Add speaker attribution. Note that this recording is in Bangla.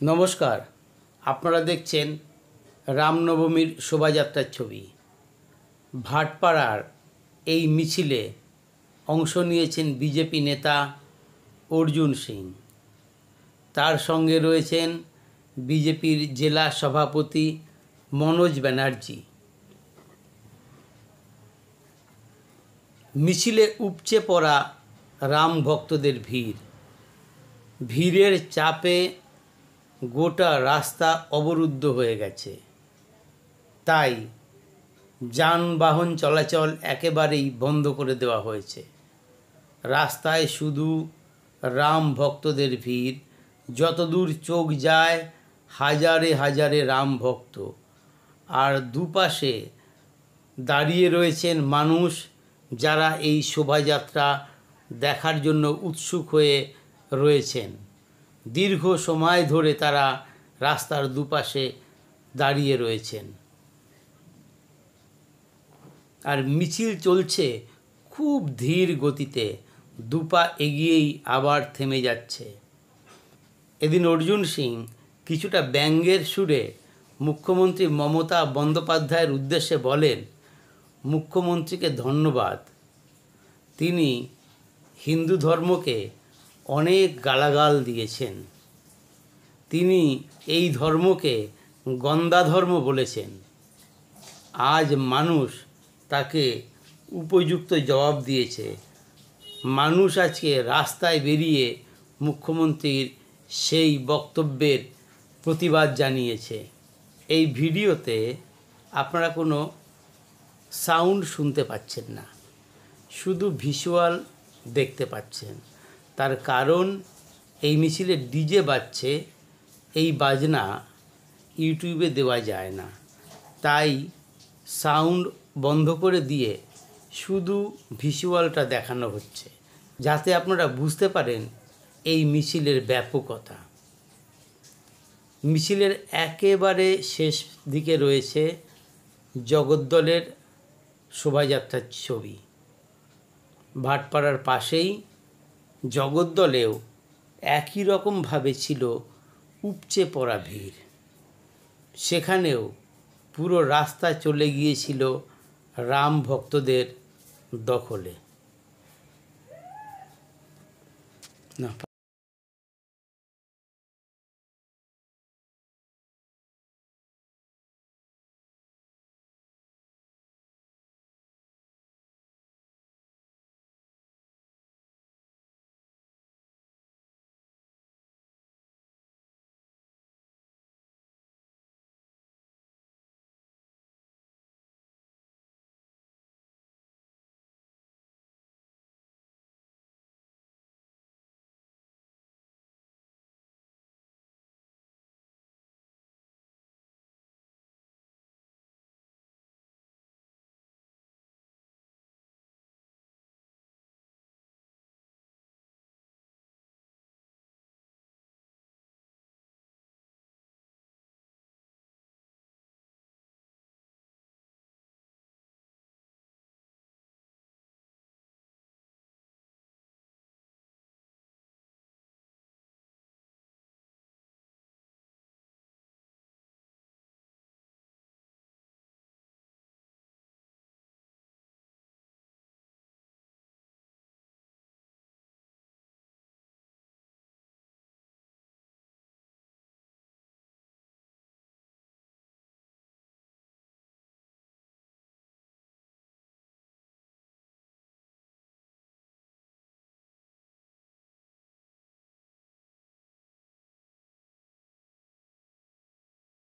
Speaker 1: নমস্কার, আপনারা দেখছেন রামনবমীর শোভাযাত্রার ছবি। ভাটপাড়ার এই মিছিলে অংশ নিয়েছেন বিজেপি নেতা অর্জুন সিং। তার সঙ্গে রয়েছেন বিজেপির জেলা সভাপতি মনোজ ব্যানার্জি। মিছিলে উপচে পড়া রাম ভক্তদের ভিড়ের চাপে গোটা রাস্তা অবরুদ্ধ হয়ে গেছে। তাই যানবাহন চলাচল একেবারেই বন্ধ করে দেওয়া হয়েছে। রাস্তায় শুধু রাম ভক্তদের ভিড়, যতদূর চোখ যায় হাজারে হাজারে রাম ভক্ত। আর দুপাশে দাঁড়িয়ে রয়েছেন মানুষ, যারা এই শোভাযাত্রা দেখার জন্য উৎসুক হয়ে রয়েছেন। দীর্ঘ সময় ধরে তারা রাস্তার দুপাশে দাঁড়িয়ে রয়েছেন। আর মিছিল চলছে খুব ধীর গতিতে, দুপা এগিয়েই আবার থেমে যাচ্ছে। এদিন অর্জুন সিং কিছুটা ব্যঙ্গের সুরে মুখ্যমন্ত্রী মমতা বন্দ্যোপাধ্যায়ের উদ্দেশ্যে বলেন, মুখ্যমন্ত্রীকে ধন্যবাদ, তিনি হিন্দু ধর্মকে অনেক গালাগাল দিয়েছেন। তিনি এই ধর্মকে গন্দা ধর্ম বলেছেন। আজ মানুষ তাকে উপযুক্ত জবাব দিয়েছে। মানুষ আজকে রাস্তায় বেরিয়ে মুখ্যমন্ত্রীর সেই বক্তব্যের প্রতিবাদ জানিয়েছে। এই ভিডিওতে আপনারা কোনো সাউন্ড শুনতে পাচ্ছেন না, শুধু ভিজুয়াল দেখতে পাচ্ছেন। তার কারণ এই মিছিলে ডিজে বাজছে, এই বাজনা ইউটিউবে দেওয়া যায় না, তাই সাউন্ড বন্ধ করে দিয়ে শুধু ভিজুয়ালটা দেখানো হচ্ছে, যাতে আপনারা বুঝতে পারেন এই মিছিলের ব্যাপকতা। মিছিলের একেবারে শেষ দিকে রয়েছে জগদ্দলের শোভাযাত্রার ছবি। ভাটপাড়ার পাশেই জগদ্দলেও একই রকমভাবে ছিল উপচে পড়া ভিড়। সেখানেও পুরো রাস্তা চলে গিয়েছিল রাম ভক্তদের দখলে। না